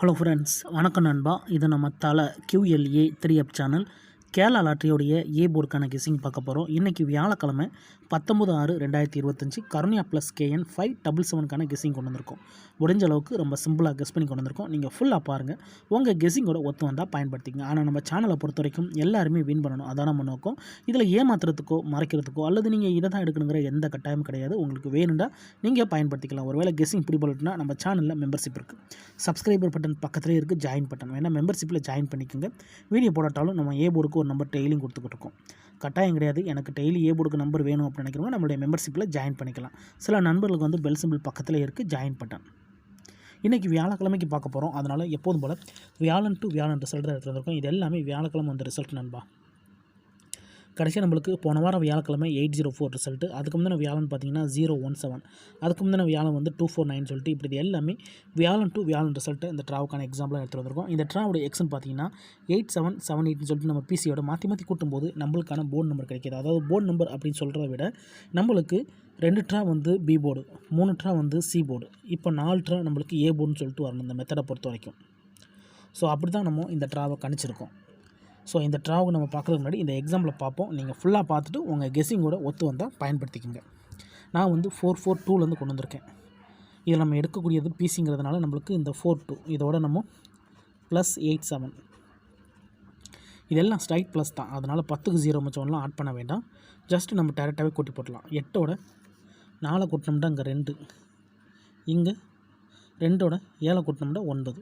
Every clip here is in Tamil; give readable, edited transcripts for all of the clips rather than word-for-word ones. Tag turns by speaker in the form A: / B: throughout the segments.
A: ஹலோ ஃப்ரெண்ட்ஸ், வணக்கம் நண்பா. இது நம்ம தலை QLA 3 அப் சேனல். கேரளா லாட்டரியோடைய ஏ போர்டுக்கான கெஸ்ஸிங் பார்க்க போகிறோம். இன்றைக்கி வியாழக்கிழமை 19/6/2025 கருணியா ப்ளஸ் KN 577க்கான கெஸ்ஸிங் கொண்டு வந்திருக்கோம். முடிஞ்ச அளவுக்கு ரொம்ப சிம்பிளாக கெஸ் பண்ணி கொண்டு வந்திருக்கோம். நீங்கள் ஃபுல்லாக பாருங்கள். உங்கள் கெஸ்ஸிங்கோட ஒத்து வந்தால் பயன்படுத்திங்க. ஆனால் நம்ம சேனலை பொறுத்த வரைக்கும் எல்லாருமே வின் பண்ணணும், அதான் நம்ம நோக்கம். இதில் ஏமாத்துறதுக்கோ மறைக்கிறதுக்கோ அல்லது நீங்கள் இதை தான் எடுக்கணுங்கிற எந்த கட்டாயமும் கிடையாது. உங்களுக்கு வேணுண்டா நீங்கள் பயன்படுத்திக்கலாம். ஒருவேளை கெஸ்ஸிங் பிடிபடட்டுனா நம்ம சேனலில் மெம்பர்ஷிப் இருக்குது. சப்ஸ்கிரைபர் பட்டன் பக்கத்துலேயே இருக்குது, ஜாயின் பட்டன் வேணால் மெம்பர்ஷிப்பில் ஜாயின் பண்ணிக்கோங்க. வீடியோ போடாட்டாலும் நம்ம ஏ போர்டுக்கு ஒரு நம்பர் டெய்லியும் கொடுத்துக்கிட்டு இருக்கோம். கட்டாயம் கிடையாது. எனக்கு டெய்லி ஏ போர்டுக்கு நம்பர் வேணும் அப்படின்னு நினைக்கிறவங்க நம்மளுடைய மெம்பர்ஷிப்பில் ஜாயின் பண்ணிக்கலாம். சில நண்பர்களுக்கு வந்து பெல் சிம்பிள் பக்கத்தில் இருக்குது, ஜாயின் பட்டன். இன்றைக்கி வியாழக்கிழமைக்கு பார்க்க போகிறோம். அதனால் எப்போதும் போல் வியாழன் டு வியாழன் ரிசல்ட் தான் எடுத்து வந்திருக்கோம். இது எல்லாமே வியாழக்கிழமை வந்த ரிசல்ட் நண்பா. கடைசியாக நம்மளுக்கு போன வாரம் வியாழக்கிழமை 804 ரிசல்ட்டு. அதுக்கு முந்தின வியாழன் பார்த்தீங்கன்னா 017. அதுக்கு முந்தின வியாழன் வந்து 249 சொல்லிட்டு இப்படி எல்லாமே வியாழன் டு வியாழன் ரிசல்ட்டு இந்த ட்ராவுக்கான எக்ஸாம்பிளாக எடுத்து வந்திருக்கோம். இந்த ட்ராவுடைய எக்ஸ்ன்னு பார்த்தீங்கன்னா 8778 சொல்லிட்டு நம்ம பிசியோட மாற்றி கூட்டும்போது நம்மளுக்கான போர்டு நம்பர் கிடைக்கிது. அதாவது போர்டு நம்பர் அப்படின்னு சொல்கிறத விட நம்மளுக்கு 2 ட்ரா வந்து பி போர்டு, 3 ட்ரா வந்து சி போர்டு, இப்போ 4 ட்ரா நம்மளுக்கு ஏ போர்டுன்னு சொல்லிட்டு வரணும் இந்த மெத்தடை பொறுத்த வரைக்கும். ஸோ அப்படி தான் நம்ம இந்த ட்ராவை கணிச்சிருக்கோம். ஸோ இந்த ட்ராவுக்கு நம்ம பார்க்குறதுக்கு முன்னாடி இந்த எக்ஸாம்பிளை பார்ப்போம். நீங்கள் ஃபுல்லாக பார்த்துட்டு உங்கள் கெஸ்ஸிங்கோட ஒத்து வந்தால் பயன்படுத்திக்கோங்க. நான் வந்து 442லேருந்து கொண்டு வந்திருக்கேன். இதில் நம்ம எடுக்கக்கூடியது பிசிங்கிறதுனால நம்மளுக்கு இந்த 42 இதோட நம்ம +87 இதெல்லாம் ஸ்ட்ரைட் ப்ளஸ் தான். அதனால் 10க்கு 0 மச்சம்லாம் ஆட் பண்ண வேண்டாம். ஜஸ்ட்டு நம்ம டேரெக்டாகவே கூட்டி போட்டலாம். 8ஓட 4 கூட்டினோம்னா இங்கே 2, இங்கே 2ஓட 7 கூட்டினோம்னா 9,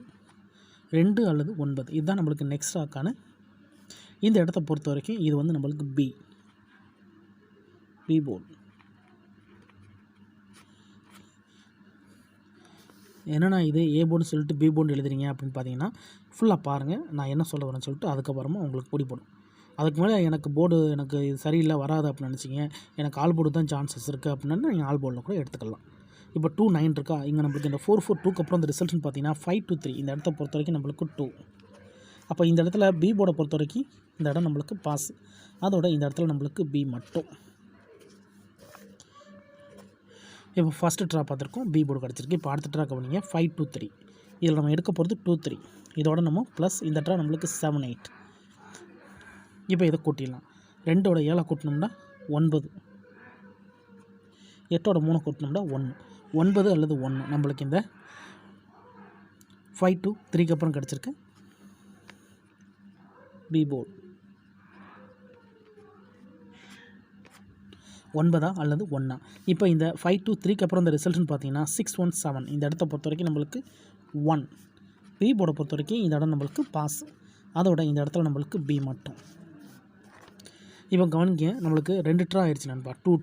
A: 2 அல்லது 9 இதுதான் நம்மளுக்கு நெக்ஸ்ட் ஆக்கான. இந்த இடத்த பொறுத்த வரைக்கும் இது வந்து நம்மளுக்கு பி போர்டு. என்னென்னா இது ஏ போர்டுன்னு சொல்லிட்டு பி போர்டு எழுதுறீங்க அப்படின்னு பார்த்தீங்கன்னா ஃபுல்லாக பாருங்கள். நான் என்ன சொல்ல வரேன்னு சொல்லிட்டு அதுக்கப்புறமா உங்களுக்கு பிடிப்படும். அதுக்கு மேலே எனக்கு போர்டு எனக்கு இது சரியில்லை வராது அப்படின்னு நினச்சிங்க, எனக்கு ஆல் போர்டு தான் சான்சஸ் இருக்குது அப்படின்னா நீங்கள் ஆல் போர்டில் கூட எடுத்துக்கலாம். இப்போ 29 இருக்கா, இங்கே நம்மளுக்கு இந்த 442க்கு அப்புறம் இந்த ரிசல்ட்னு பார்த்தீங்கன்னா 523 இந்த இடத்த பொறுத்த வரைக்கும் நம்மளுக்கு 2. அப்போ இந்த இடத்துல பி போர்டை பொறுத்த வரைக்கும் இந்த இடம் நம்மளுக்கு பாஸ். அதோட இந்த இடத்துல நம்மளுக்கு பி மட்டும். இப்போ ஃபஸ்ட்டு ட்ரா பார்த்துருக்கோம், பி போர்டு கிடச்சிருக்கு. இப்போ அடுத்த ட்ரா கவனிங்க 523. இதில் நம்ம எடுக்க போகிறது 23. இதோட நம்ம ப்ளஸ் இந்த ட்ரா நம்மளுக்கு 78. இப்போ இதை கூட்டிடலாம். 2ஓட 7 கூட்டினோம்னா 9, 8ஓட 3 கூட்டினோம்னா 1, 9 அல்லது 1 நம்மளுக்கு இந்த 523க்கு அப்புறம் கிடச்சிருக்கு பி போர்டு 9 அல்லது 1. இப்போ இந்த 523க்கு அப்புறம் இந்த ரிசல்ட்னு பார்த்தீங்கன்னா 617 இந்த இடத்த பொறுத்த வரைக்கும் நம்மளுக்கு 1. பி போர்டை பொறுத்த வரைக்கும் இந்த இடம் நம்மளுக்கு பாஸ். அதோட இந்த இடத்துல நம்மளுக்கு பி மட்டும். இப்போ கவனிங்க, நம்மளுக்கு 2 ட்ரா ஆயிடுச்சு நண்பா. 2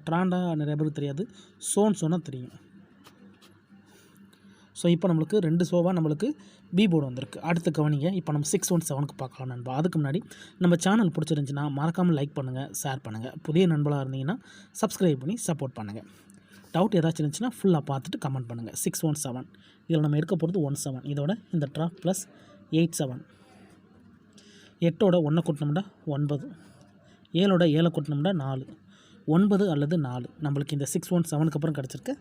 A: ட்ராண்டா நிறைய பேருக்கு தெரியாது, சொன்னால் தெரியும். ஸோ இப்போ நம்மளுக்கு 2 ஷோவாக நம்மளுக்கு பி போர்டு வந்திருக்கு. அடுத்து கவனிங்க, இப்போ நம்ம 617க்கு பார்க்கலாம் நண்பா. அதுக்கு முன்னாடி நம்ம சேனல் பிடிச்சிருந்துச்சின்னா மறக்காமல் லைக் பண்ணுங்கள், ஷேர் பண்ணுங்கள். புதிய நண்பர்களாக இருந்தீங்கன்னா சப்ஸ்கிரைப் பண்ணி சப்போர்ட் பண்ணுங்கள். டவுட் ஏதாச்சும் இருந்துச்சுன்னா ஃபுல்லாக பார்த்துட்டு கமெண்ட் பண்ணுங்கள். 617 இதில் நம்ம எடுக்க போகிறது 17. இதோட இந்த ட்ரா ப்ளஸ் 87. 8ஓட 1 கூட்டினோம்னா 9, 7ஓட 7 கூட்டினோம்னா 4, 9 அல்லது 4 நம்மளுக்கு இந்த 617க்கு அப்புறம் கிடச்சிருக்கு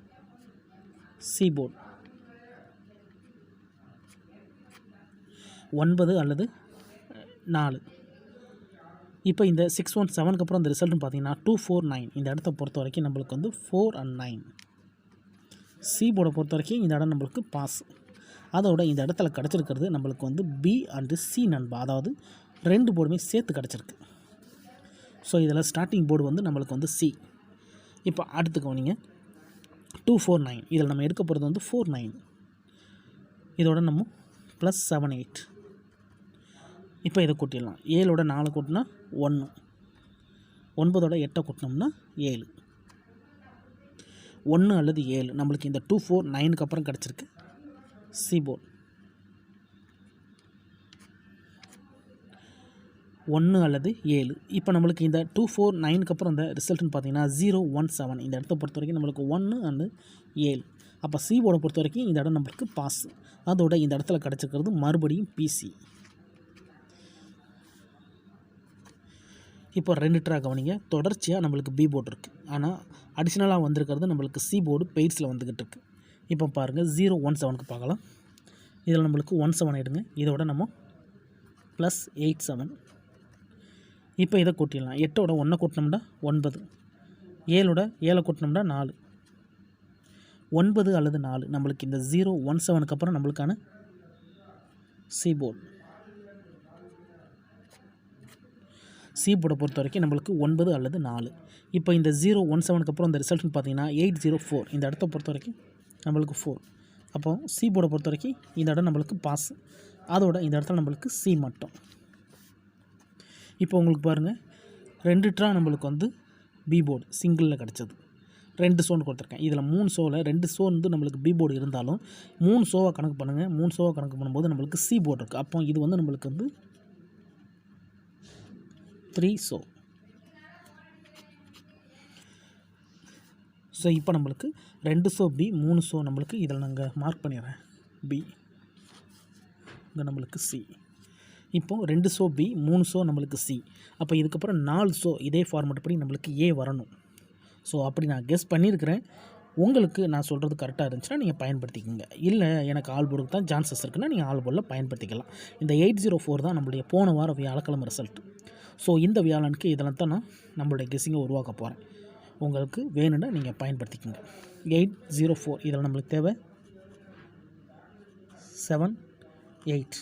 A: சி போர்டு 9 அல்லது 4. இப்போ இந்த 617க்கு அப்புறம் இந்த ரிசல்ட்னு பார்த்தீங்கன்னா 249 இந்த இடத்த பொறுத்த வரைக்கும் நம்மளுக்கு வந்து 4 and 9. சி போர்டை பொறுத்த வரைக்கும் இந்த இடம் நம்மளுக்கு பாஸ். அதோட இந்த இடத்துல கிடச்சிருக்கிறது நம்மளுக்கு வந்து பி அண்டு சி நண்பா. அதாவது 2 போர்டுமே சேர்த்து கிடச்சிருக்கு. ஸோ இதில் ஸ்டார்டிங் போர்டு வந்து நம்மளுக்கு வந்து சி. இப்போ அடுத்து கவனிங்க 249 இதில் நம்ம எடுக்க போகிறது வந்து 49. இதோட நம்ம +78. இப்போ இதை கூட்டிடலாம். 7ஓட 4 கூட்டினா 1, 9ஓட 8 கூட்டினோம்னா 7, 1 அல்லது 7 நம்மளுக்கு இந்த 249க்கு அப்புறம் கிடச்சிருக்கு சி போர்டு 1 அல்லது 7. இப்போ நம்மளுக்கு இந்த 249க்கு அப்புறம் இந்த ரிசல்ட்னு பார்த்தீங்கன்னா 017 இந்த இடத்த பொறுத்த வரைக்கும் நம்மளுக்கு 1 அண்டு 7. அப்போ சி போர்டை பொறுத்த வரைக்கும் இந்த இடம் நம்மளுக்கு பாஸ். அதோட இந்த இடத்துல கிடச்சிருக்கிறது மறுபடியும் பிசி. இப்போ 2 ட்ரா கவனிங்க. தொடர்ச்சியாக நம்மளுக்கு பி போர்டு இருக்குது. ஆனால் அடிஷ்னலாக வந்திருக்கிறது நம்மளுக்கு சி போர்டு பெய்ட்ஸில் வந்துக்கிட்டு இருக்குது. இப்போ பாருங்கள் 017க்கு பார்க்கலாம். இதில் நம்மளுக்கு 17 எடுங்க. இதோட நம்ம +87. இப்போ இதை கூட்டிடலாம். 8ஓட 1 கூட்டினோம்னா 9, 7ஓட 7 கூட்டினோம்னா 4, 9 அல்லது 4 நம்மளுக்கு இந்த 017க்கு அப்புறம் நம்மளுக்கான சி போர்டு. சி போர்டை பொறுத்த வரைக்கும் நம்மளுக்கு 9 அல்லது 4. இப்போ இந்த 017க்கு அப்புறம் இந்த ரிசல்ட்னு பார்த்தீங்கன்னா 804. இந்த இடத்த பொறுத்த வரைக்கும் நம்மளுக்கு 4. அப்போ சி போர்டை பொறுத்த வரைக்கும் இந்த இடம் நம்மளுக்கு பாஸ். அதோட இந்த இடத்துல நம்மளுக்கு சி மட்டும். இப்போ உங்களுக்கு பாருங்கள் 2 ட்ரா நம்மளுக்கு வந்து பி போர்டு சிங்கிளில் கிடச்சது. 2 ஷோன்னு கொடுத்துருக்கேன். இதில் 3 ஷோவில் 2 ஷோ வந்து நம்மளுக்கு பி போர்டு இருந்தாலும் 3 ஷோவை கணக்கு பண்ணுங்கள். 3 ஷோவை கணக்கு பண்ணும்போது நம்மளுக்கு சி போர்டு இருக்குது. அப்போ இது வந்து நம்மளுக்கு வந்து 3 ஷோ. ஸோ இப்போ நம்மளுக்கு 2 ஷோ பி, 3 ஷோ நம்மளுக்கு இதில் நாங்கள் மார்க் பண்ணிடுறேன் பி, இங்கே நம்மளுக்கு சி. இப்போது 2 ஷோ பி, 3 ஷோ நம்மளுக்கு சி. அப்போ இதுக்கப்புறம் 4 ஷோ இதே ஃபார்மெட் படி நம்மளுக்கு ஏ வரணும். ஸோ அப்படி நான் கெஸ் பண்ணியிருக்கிறேன். உங்களுக்கு நான் சொல்கிறது கரெக்டாக இருந்துச்சுன்னா நீங்கள் பயன்படுத்திக்கோங்க. இல்லை எனக்கு ஆல் போர்டுக்கு தான் சான்சஸ் இருக்குன்னா நீங்கள் ஆல் போர்டில் பயன்படுத்திக்கலாம். இந்த 804 தான் நம்மளுடைய போன வாரம் வியாழக்கிழமை ரிசல்ட். ஸோ இந்த வியாழனுக்கு இதெல்லாம் தான் நான் நம்மளுடைய கெஸ்ஸிங்கை உருவாக்க போகிறேன். உங்களுக்கு வேணும்னா நீங்கள் பயன்படுத்திக்கோங்க. 804 இதில் நம்மளுக்கு தேவை 7, 8.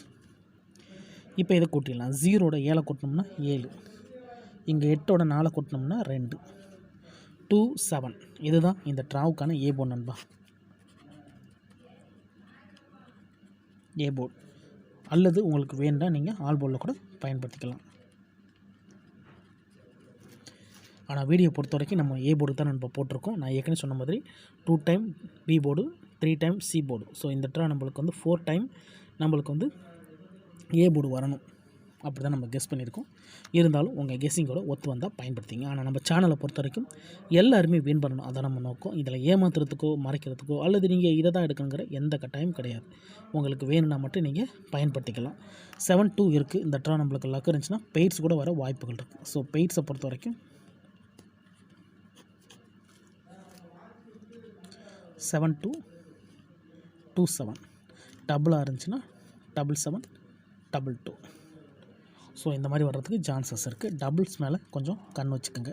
A: இப்போ இதை கூட்டிடலாம். 0ஓட 7 கூட்டினோம்னா 7, இங்கே 8ஓட 4 கூட்டினோம்னா 2, 2, 7. இதுதான் இந்த ட்ராவுக்கான ஏ போர்டு நண்பா. ஏ போர்டு அல்லது உங்களுக்கு வேண்டாம் நீங்கள் ஆல் போர்டில் கூட பயன்படுத்திக்கலாம். ஆனால் வீடியோ பொறுத்த வரைக்கும் நம்ம ஏ போர்டு தான் நம்ம போட்டிருக்கோம். நான் ஏற்கனவே சொன்ன மாதிரி 2 time B board, 3 time C board. So இந்த ட்ரா நம்மளுக்கு வந்து 4 டைம் நம்மளுக்கு வந்து ஏ போர்டு வரணும். அப்படி தான் நம்ம கெஸ் பண்ணியிருக்கோம். இருந்தாலும் உங்கள் கெஸ்ஸிங்கோட ஒத்து வந்தால் பயன்படுத்திங்க. ஆனால் நம்ம சேனலை பொறுத்த வரைக்கும் எல்லாருமே வின் பண்ணணும். அதான் நம்ம நோக்கம். இதில் ஏமாத்துறதுக்கோ மறைக்கிறதுக்கோ அல்லது நீங்கள் இதை தான் எடுக்கணுங்கிற எந்த கட்டாயம் கிடையாது. உங்களுக்கு வேணும்னா மட்டும் நீங்கள் பயன்படுத்திக்கலாம். 7-2 இருக்குது. இந்த ட்ரா நம்மளுக்கு லக் இருந்துச்சுன்னா பெய்ட்ஸ் கூட வர வாய்ப்புகள் இருக்குது. ஸோ பெய்ட்ஸை பொறுத்த வரைக்கும் 7-2-2-7 டபுளாக இருந்துச்சுன்னா 7-7-2-2. ஸோ இந்த மாதிரி வர்றதுக்கு சான்சஸ் இருக்குது. டபுள்ஸ் மேலே கொஞ்சம் கண் வச்சுக்கோங்க.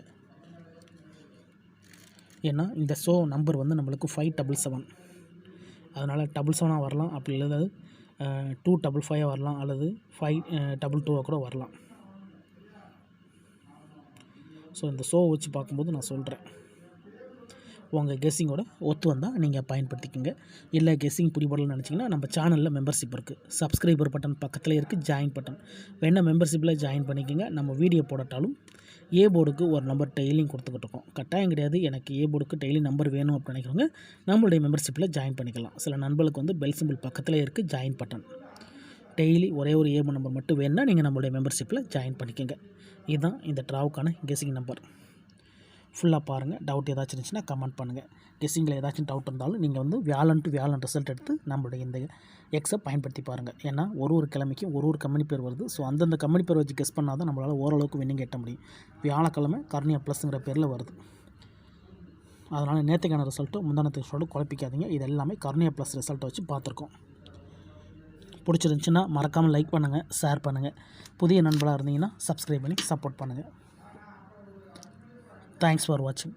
A: ஏன்னா இந்த ஷோ நம்பர் வந்து நம்மளுக்கு 577. அதனால் 7-7 வரலாம். அப்படி இல்லது 2-5-5 வரலாம் அல்லது 5-2 கூட வரலாம். ஸோ இந்த ஷோவை வச்சு பார்க்கும்போது நான் சொல்கிறேன். உங்கள் கெஸ்ஸிங்கோட ஒத்து வந்தால் நீங்கள் பயன்படுத்திக்கோங்க. இல்லை கெஸ்ஸிங் பிடிபடலன்னு நினச்சிங்கன்னா நம்ம சேனலில் மெம்பர்ஷிப் இருக்குது. சப்ஸ்கிரைபர் பட்டன் பக்கத்தில் இருக்குது, ஜாயின் பட்டன் வேணா மெம்பர்ஷிப்பில் ஜாயின் பண்ணிக்கோங்க. நம்ம வீடியோ போடட்டாலும் ஏ போர்டுக்கு ஒரு நம்பர் டெய்லியும் கொடுத்துக்கிட்டு இருக்கோம். கட்டாயம் கிடையாது. எனக்கு ஏ போர்டுக்கு டெய்லி நம்பர் வேணும் அப்படின்னு நினைக்கிறவங்க நம்மளுடைய மெம்பர்ஷிப்பில் ஜாயின் பண்ணிக்கலாம். சில நண்பர்களுக்கு வந்து பெல் சிம்பிள் பக்கத்தில் இருக்குது ஜாயின் பட்டன். டெய்லி ஒரே ஒரு ஏ போர்டு நம்பர் மட்டும் வேணுன்னா நீங்கள் நம்மளுடைய மெம்பர்ஷிப்பில் ஜாயின் பண்ணிக்கோங்க. இதுதான் இந்த ட்ராவுக்கான கெஸ்ஸிங் நம்பர். ஃபுல்லாக பாருங்கள். டவுட் ஏதாச்சும் இருந்துச்சுன்னா கமெண்ட் பண்ணுங்கள். கெஸ்ஸிங்கில் ஏதாச்சும் டவுட் இருந்தாலும் நீங்கள் வந்து வியாழன் ரிசல்ட் எடுத்து நம்மளுடைய இந்த எக்ஸை பயன்படுத்தி பாருங்கள். ஏன்னா ஒரு கிழமைக்கும் ஒரு கம்பெனி பேர் வருது. ஸோ அந்தந்த கம்பெனி பேர் வச்சு கெஸ் பண்ணால் தான் நம்மளால் ஓரளவுக்கு வின்னிங் எட்ட முடியும். வியாழக்கிழமை கர்னியா ப்ளஸ்ங்கிற பேரில் வருது. அதனால் நேற்றுக்கான ரிசல்ட்டும் முந்தானத்து ரிசல்ட்டும் குழப்பிக்காதீங்க. இது எல்லாமே கர்னியா ப்ளஸ் ரிசல்ட்டை வச்சு பார்த்துருக்கோம். பிடிச்சிருந்துச்சுன்னா மறக்காமல் லைக் பண்ணுங்கள், ஷேர் பண்ணுங்கள். புதிய நண்பராக இருந்தீங்கன்னா சப்ஸ்கிரைப் பண்ணி சப்போர்ட் பண்ணுங்கள். Thanks for watching.